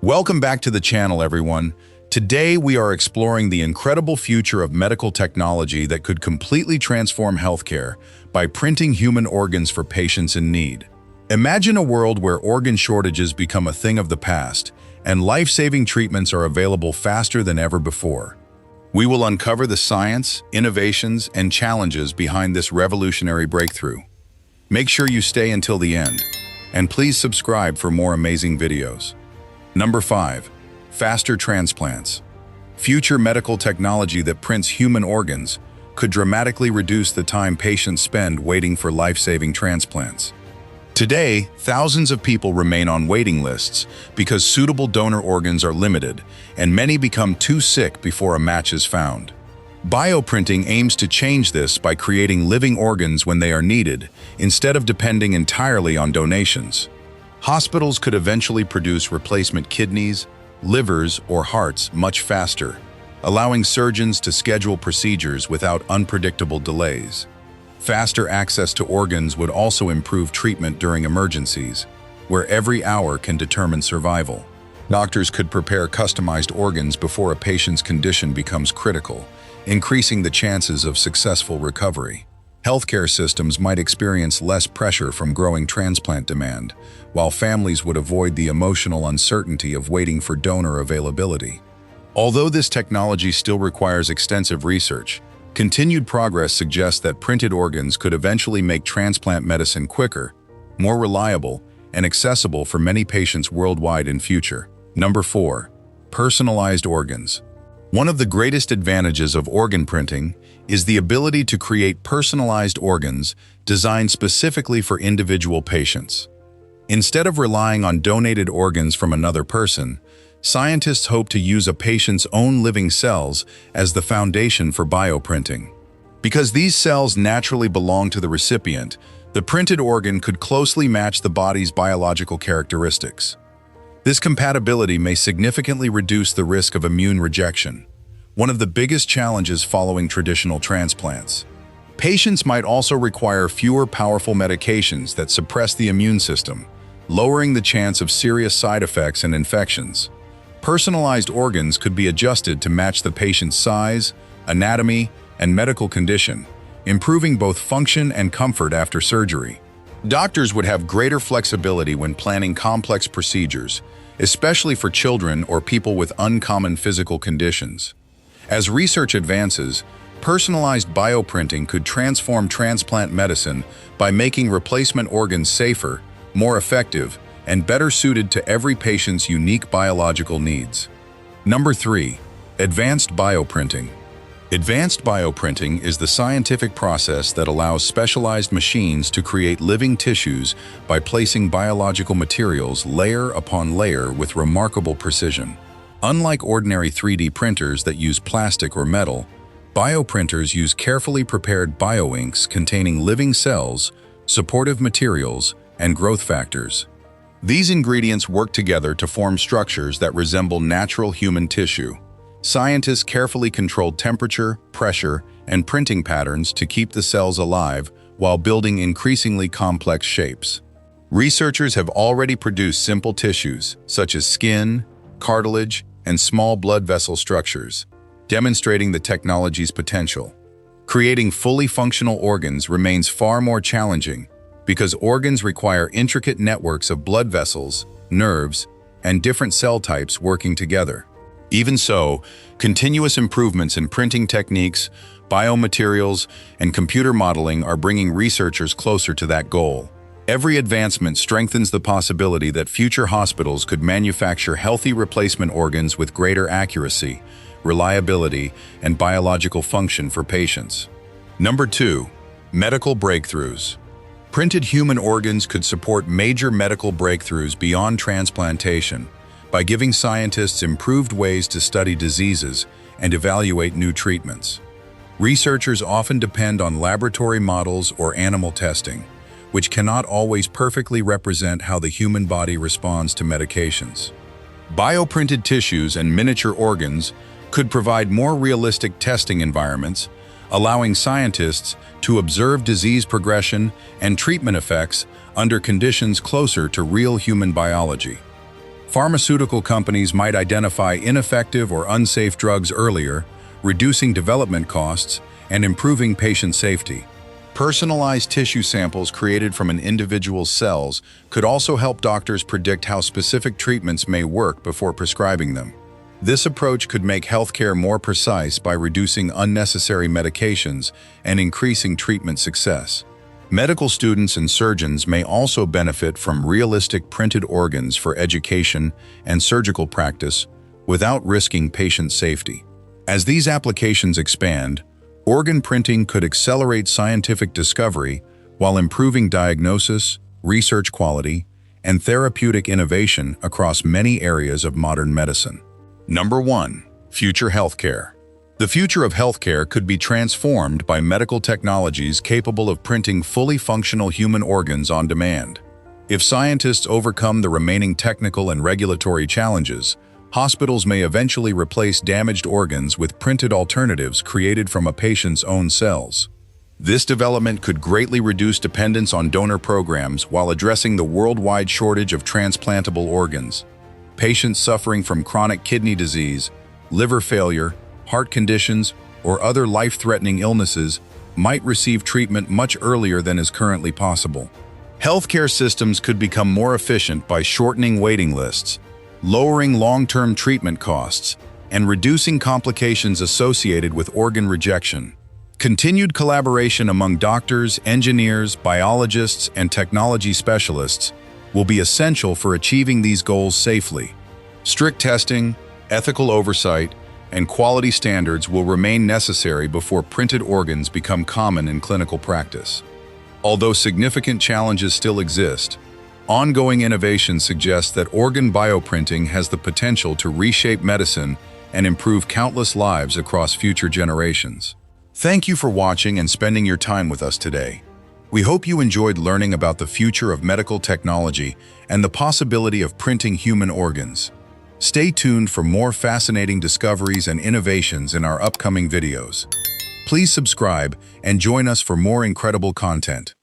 Welcome back to the channel, everyone. Today we are exploring the incredible future of medical technology that could completely transform healthcare by printing human organs for patients in need. Imagine a world where organ shortages become a thing of the past and life-saving treatments are available faster than ever before. We will uncover the science, innovations, and challenges behind this revolutionary breakthrough. Make sure you stay until the end, and please subscribe for more amazing videos. Number 5. Faster transplants. Future medical technology that prints human organs could dramatically reduce the time patients spend waiting for life-saving transplants. Today, thousands of people remain on waiting lists because suitable donor organs are limited, and many become too sick before a match is found. Bioprinting aims to change this by creating living organs when they are needed, instead of depending entirely on donations. Hospitals could eventually produce replacement kidneys, livers, or hearts much faster, allowing surgeons to schedule procedures without unpredictable delays. Faster access to organs would also improve treatment during emergencies, where every hour can determine survival. Doctors could prepare customized organs before a patient's condition becomes critical, increasing the chances of successful recovery. Healthcare systems might experience less pressure from growing transplant demand, while families would avoid the emotional uncertainty of waiting for donor availability. Although this technology still requires extensive research, continued progress suggests that printed organs could eventually make transplant medicine quicker, more reliable, and accessible for many patients worldwide in future. Number 4. Personalized organs. One of the greatest advantages of organ printing is the ability to create personalized organs designed specifically for individual patients. Instead of relying on donated organs from another person, scientists hope to use a patient's own living cells as the foundation for bioprinting. Because these cells naturally belong to the recipient, the printed organ could closely match the body's biological characteristics. This compatibility may significantly reduce the risk of immune rejection, one of the biggest challenges following traditional transplants. Patients might also require fewer powerful medications that suppress the immune system, lowering the chance of serious side effects and infections. Personalized organs could be adjusted to match the patient's size, anatomy, and medical condition, improving both function and comfort after surgery. Doctors would have greater flexibility when planning complex procedures, especially for children or people with uncommon physical conditions. As research advances, personalized bioprinting could transform transplant medicine by making replacement organs safer, more effective, and better suited to every patient's unique biological needs. Number 3. Advanced bioprinting. Advanced bioprinting is the scientific process that allows specialized machines to create living tissues by placing biological materials layer upon layer with remarkable precision. Unlike ordinary 3D printers that use plastic or metal, bioprinters use carefully prepared bioinks containing living cells, supportive materials, and growth factors. These ingredients work together to form structures that resemble natural human tissue. Scientists carefully control temperature, pressure, and printing patterns to keep the cells alive while building increasingly complex shapes. Researchers have already produced simple tissues, such as skin, cartilage, and small blood vessel structures, demonstrating the technology's potential. Creating fully functional organs remains far more challenging because organs require intricate networks of blood vessels, nerves, and different cell types working together. Even so, continuous improvements in printing techniques, biomaterials, and computer modeling are bringing researchers closer to that goal. Every advancement strengthens the possibility that future hospitals could manufacture healthy replacement organs with greater accuracy, reliability, and biological function for patients. Number 2. Medical breakthroughs. Printed human organs could support major medical breakthroughs beyond transplantation by giving scientists improved ways to study diseases and evaluate new treatments. Researchers often depend on laboratory models or animal testing, which cannot always perfectly represent how the human body responds to medications. Bioprinted tissues and miniature organs could provide more realistic testing environments, allowing scientists to observe disease progression and treatment effects under conditions closer to real human biology. Pharmaceutical companies might identify ineffective or unsafe drugs earlier, reducing development costs and improving patient safety. Personalized tissue samples created from an individual's cells could also help doctors predict how specific treatments may work before prescribing them. This approach could make healthcare more precise by reducing unnecessary medications and increasing treatment success. Medical students and surgeons may also benefit from realistic printed organs for education and surgical practice without risking patient safety. As these applications expand, organ printing could accelerate scientific discovery while improving diagnosis, research quality, and therapeutic innovation across many areas of modern medicine. Number 1. Future healthcare. The future of healthcare could be transformed by medical technologies capable of printing fully functional human organs on demand. If scientists overcome the remaining technical and regulatory challenges, hospitals may eventually replace damaged organs with printed alternatives created from a patient's own cells. This development could greatly reduce dependence on donor programs while addressing the worldwide shortage of transplantable organs. Patients suffering from chronic kidney disease, liver failure, heart conditions, or other life-threatening illnesses might receive treatment much earlier than is currently possible. Healthcare systems could become more efficient by shortening waiting lists, lowering long-term treatment costs, and reducing complications associated with organ rejection. Continued collaboration among doctors, engineers, biologists, and technology specialists will be essential for achieving these goals safely. Strict testing, ethical oversight, and quality standards will remain necessary before printed organs become common in clinical practice. Although significant challenges still exist, ongoing innovation suggests that organ bioprinting has the potential to reshape medicine and improve countless lives across future generations. Thank you for watching and spending your time with us today. We hope you enjoyed learning about the future of medical technology and the possibility of printing human organs. Stay tuned for more fascinating discoveries and innovations in our upcoming videos. Please subscribe and join us for more incredible content.